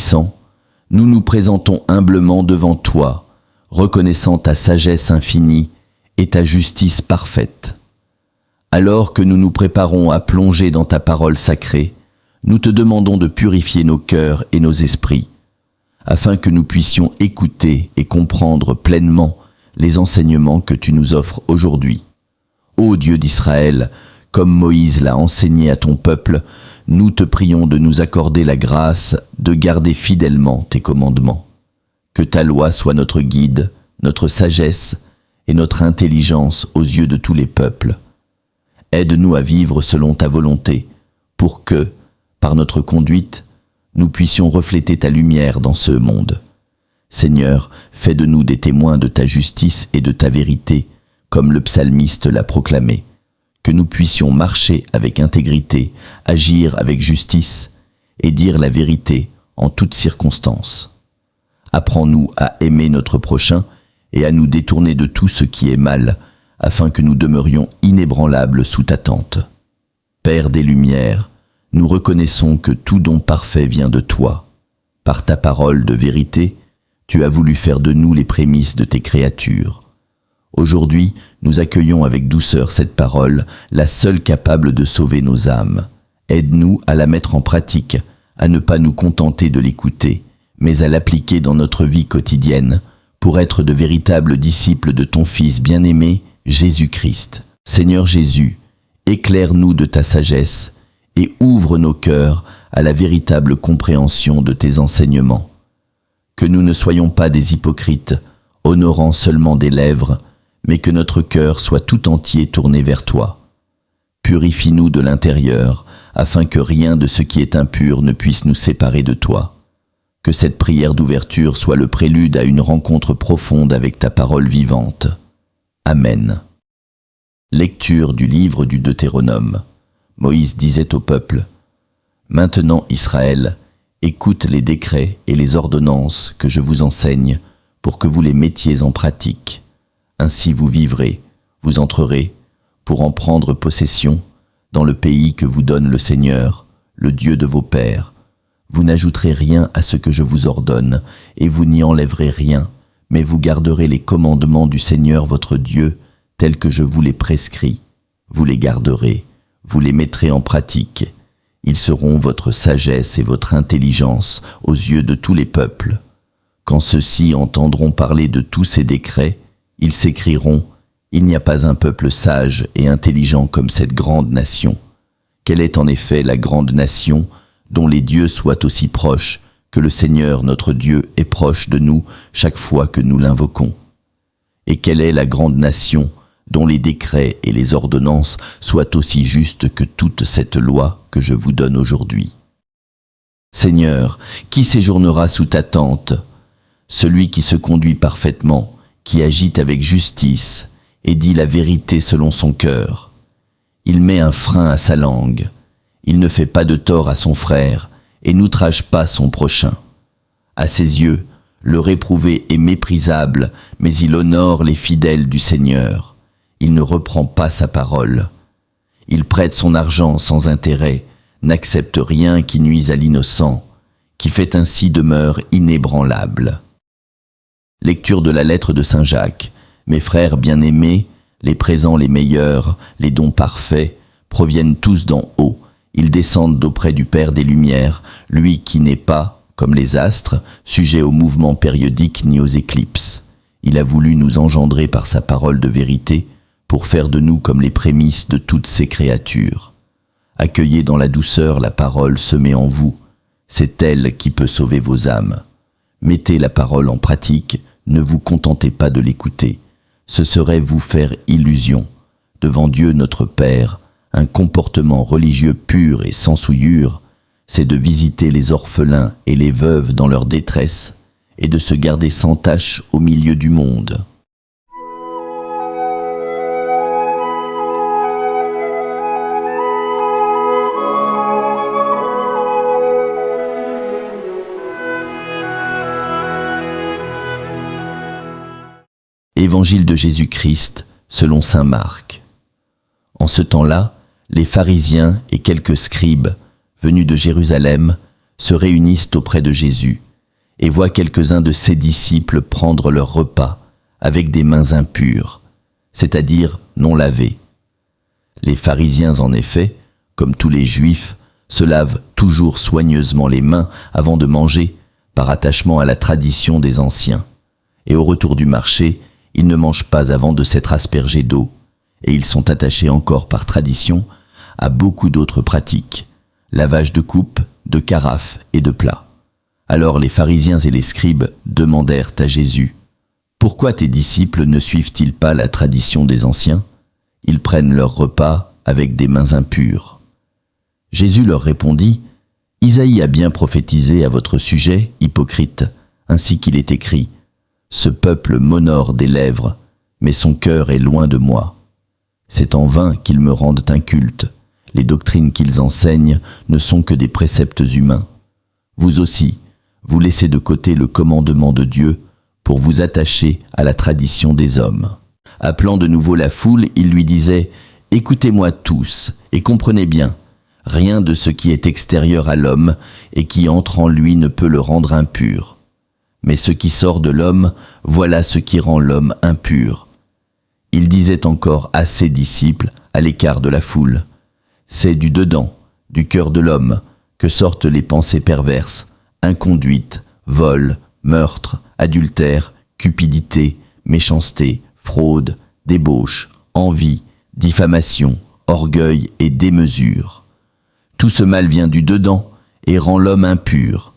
Tout-Puissant, nous nous présentons humblement devant toi, reconnaissant ta sagesse infinie et ta justice parfaite. Alors que nous nous préparons à plonger dans ta parole sacrée, nous te demandons de purifier nos cœurs et nos esprits, afin que nous puissions écouter et comprendre pleinement les enseignements que tu nous offres aujourd'hui. Ô Dieu d'Israël, comme Moïse l'a enseigné à ton peuple, nous te prions de nous accorder la grâce de garder fidèlement tes commandements. Que ta loi soit notre guide, notre sagesse et notre intelligence aux yeux de tous les peuples. Aide-nous à vivre selon ta volonté, pour que, par notre conduite, nous puissions refléter ta lumière dans ce monde. Seigneur, fais de nous des témoins de ta justice et de ta vérité, comme le psalmiste l'a proclamé. Que nous puissions marcher avec intégrité, agir avec justice et dire la vérité en toutes circonstances. Apprends-nous à aimer notre prochain et à nous détourner de tout ce qui est mal, afin que nous demeurions inébranlables sous ta tente. Père des Lumières, nous reconnaissons que tout don parfait vient de toi. Par ta parole de vérité, tu as voulu faire de nous les prémices de tes créatures. Aujourd'hui, nous accueillons avec douceur cette parole, la seule capable de sauver nos âmes. Aide-nous à la mettre en pratique, à ne pas nous contenter de l'écouter, mais à l'appliquer dans notre vie quotidienne, pour être de véritables disciples de ton Fils bien-aimé, Jésus-Christ. Seigneur Jésus, éclaire-nous de ta sagesse et ouvre nos cœurs à la véritable compréhension de tes enseignements. Que nous ne soyons pas des hypocrites, honorant seulement des lèvres, mais que notre cœur soit tout entier tourné vers toi. Purifie-nous de l'intérieur, afin que rien de ce qui est impur ne puisse nous séparer de toi. Que cette prière d'ouverture soit le prélude à une rencontre profonde avec ta parole vivante. Amen. Lecture du livre du Deutéronome. Moïse disait au peuple : « Maintenant, Israël, écoute les décrets et les ordonnances que je vous enseigne pour que vous les mettiez en pratique. Ainsi vous vivrez, vous entrerez, pour en prendre possession, dans le pays que vous donne le Seigneur, le Dieu de vos pères. Vous n'ajouterez rien à ce que je vous ordonne, et vous n'y enlèverez rien, mais vous garderez les commandements du Seigneur votre Dieu, tels que je vous les prescris. Vous les garderez, vous les mettrez en pratique. Ils seront votre sagesse et votre intelligence aux yeux de tous les peuples. Quand ceux-ci entendront parler de tous ces décrets, ils s'écrieront : il n'y a pas un peuple sage et intelligent comme cette grande nation. Quelle est en effet la grande nation dont les dieux soient aussi proches que le Seigneur notre Dieu est proche de nous chaque fois que nous l'invoquons? Et quelle est la grande nation dont les décrets et les ordonnances soient aussi justes que toute cette loi que je vous donne aujourd'hui? Seigneur, qui séjournera sous ta tente? Celui qui se conduit parfaitement, qui agit avec justice et dit la vérité selon son cœur. Il met un frein à sa langue. Il ne fait pas de tort à son frère et n'outrage pas son prochain. À ses yeux, le réprouvé est méprisable, mais il honore les fidèles du Seigneur. Il ne reprend pas sa parole. Il prête son argent sans intérêt, n'accepte rien qui nuise à l'innocent, qui fait ainsi demeure inébranlable. Lecture de la lettre de Saint Jacques. Mes frères bien-aimés, les présents les meilleurs, les dons parfaits, proviennent tous d'en haut. Ils descendent d'auprès du Père des Lumières, lui qui n'est pas, comme les astres, sujet aux mouvements périodiques ni aux éclipses. Il a voulu nous engendrer par sa parole de vérité, pour faire de nous comme les prémices de toutes ses créatures. Accueillez dans la douceur la parole semée en vous. C'est elle qui peut sauver vos âmes. Mettez la parole en pratique, ne vous contentez pas de l'écouter. Ce serait vous faire illusion. Devant Dieu notre Père, un comportement religieux pur et sans souillure, c'est de visiter les orphelins et les veuves dans leur détresse et de se garder sans tache au milieu du monde. Évangile de Jésus-Christ selon saint Marc. En ce temps-là, les pharisiens et quelques scribes, venus de Jérusalem, se réunissent auprès de Jésus et voient quelques-uns de ses disciples prendre leur repas avec des mains impures, c'est-à-dire non lavées. Les pharisiens, en effet, comme tous les Juifs, se lavent toujours soigneusement les mains avant de manger, par attachement à la tradition des anciens. Et au retour du marché, ils ne mangent pas avant de s'être aspergés d'eau, et ils sont attachés encore par tradition à beaucoup d'autres pratiques, lavage de coupes, de carafes et de plats. Alors les pharisiens et les scribes demandèrent à Jésus: « Pourquoi tes disciples ne suivent-ils pas la tradition des anciens ? Ils prennent leur repas avec des mains impures. » Jésus leur répondit: « Isaïe a bien prophétisé à votre sujet, hypocrite, ainsi qu'il est écrit: « Ce peuple m'honore des lèvres, mais son cœur est loin de moi. C'est en vain qu'ils me rendent inculte. Les doctrines qu'ils enseignent ne sont que des préceptes humains. Vous aussi, vous laissez de côté le commandement de Dieu pour vous attacher à la tradition des hommes. » Appelant de nouveau la foule, il lui disait: « Écoutez-moi tous et comprenez bien. Rien de ce qui est extérieur à l'homme et qui entre en lui ne peut le rendre impur. Mais ce qui sort de l'homme, voilà ce qui rend l'homme impur. » Il disait encore à ses disciples, à l'écart de la foule: « C'est du dedans, du cœur de l'homme, que sortent les pensées perverses, inconduite, vol, meurtre, adultère, cupidité, méchanceté, fraude, débauche, envie, diffamation, orgueil et démesure. Tout ce mal vient du dedans et rend l'homme impur. »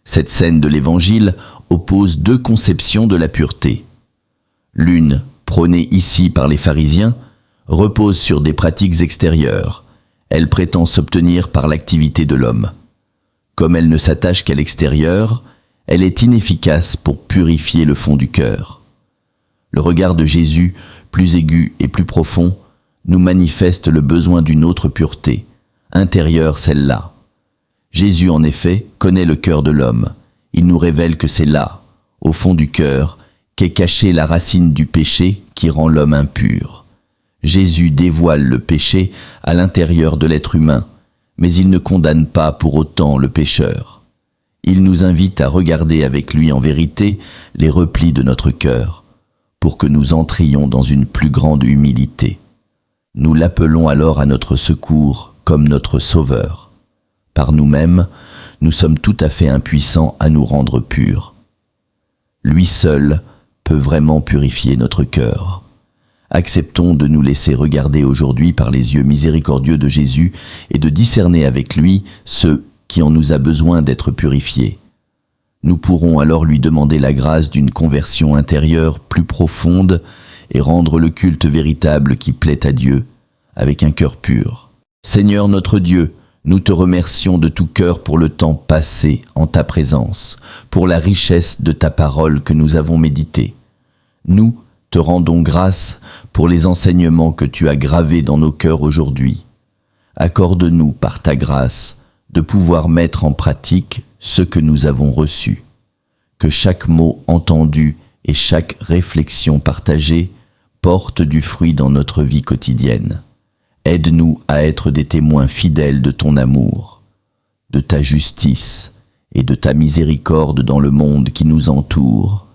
Cette scène de l'Évangile oppose deux conceptions de la pureté. L'une, prônée ici par les pharisiens, repose sur des pratiques extérieures. Elle prétend s'obtenir par l'activité de l'homme. Comme elle ne s'attache qu'à l'extérieur, elle est inefficace pour purifier le fond du cœur. Le regard de Jésus, plus aigu et plus profond, nous manifeste le besoin d'une autre pureté, intérieure celle-là. Jésus, en effet, connaît le cœur de l'homme. Il nous révèle que c'est là, au fond du cœur, qu'est cachée la racine du péché qui rend l'homme impur. Jésus dévoile le péché à l'intérieur de l'être humain, mais il ne condamne pas pour autant le pécheur. Il nous invite à regarder avec lui en vérité les replis de notre cœur, pour que nous entrions dans une plus grande humilité. Nous l'appelons alors à notre secours comme notre Sauveur. Par nous-mêmes, nous sommes tout à fait impuissants à nous rendre purs. Lui seul peut vraiment purifier notre cœur. Acceptons de nous laisser regarder aujourd'hui par les yeux miséricordieux de Jésus et de discerner avec lui ceux qui en nous a besoin d'être purifiés. Nous pourrons alors lui demander la grâce d'une conversion intérieure plus profonde et rendre le culte véritable qui plaît à Dieu avec un cœur pur. Seigneur notre Dieu, nous te remercions de tout cœur pour le temps passé en ta présence, pour la richesse de ta parole que nous avons méditée. Nous te rendons grâce pour les enseignements que tu as gravés dans nos cœurs aujourd'hui. Accorde-nous, par ta grâce, de pouvoir mettre en pratique ce que nous avons reçu. Que chaque mot entendu et chaque réflexion partagée porte du fruit dans notre vie quotidienne. Aide-nous à être des témoins fidèles de ton amour, de ta justice et de ta miséricorde dans le monde qui nous entoure.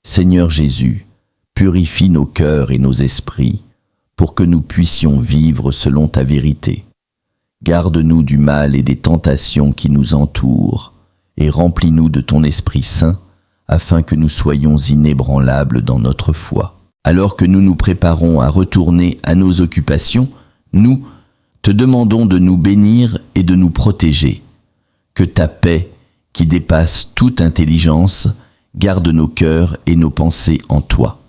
Seigneur Jésus, purifie nos cœurs et nos esprits pour que nous puissions vivre selon ta vérité. Garde-nous du mal et des tentations qui nous entourent et remplis-nous de ton Esprit Saint afin que nous soyons inébranlables dans notre foi. Alors que nous nous préparons à retourner à nos occupations, nous te demandons de nous bénir et de nous protéger. Que ta paix, qui dépasse toute intelligence, garde nos cœurs et nos pensées en toi.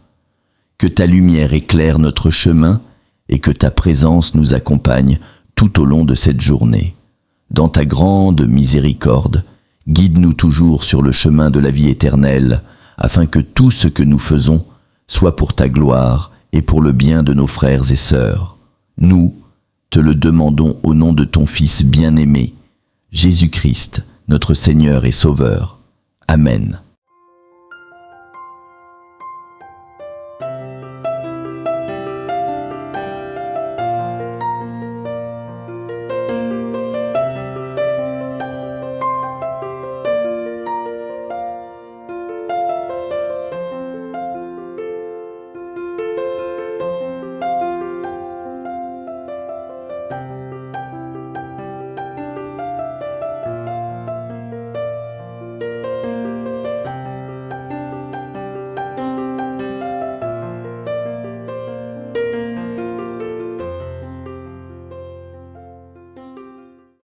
Que ta lumière éclaire notre chemin et que ta présence nous accompagne tout au long de cette journée. Dans ta grande miséricorde, guide-nous toujours sur le chemin de la vie éternelle, afin que tout ce que nous faisons soit pour ta gloire et pour le bien de nos frères et sœurs. Nous te le demandons au nom de ton Fils bien-aimé, Jésus-Christ, notre Seigneur et Sauveur. Amen.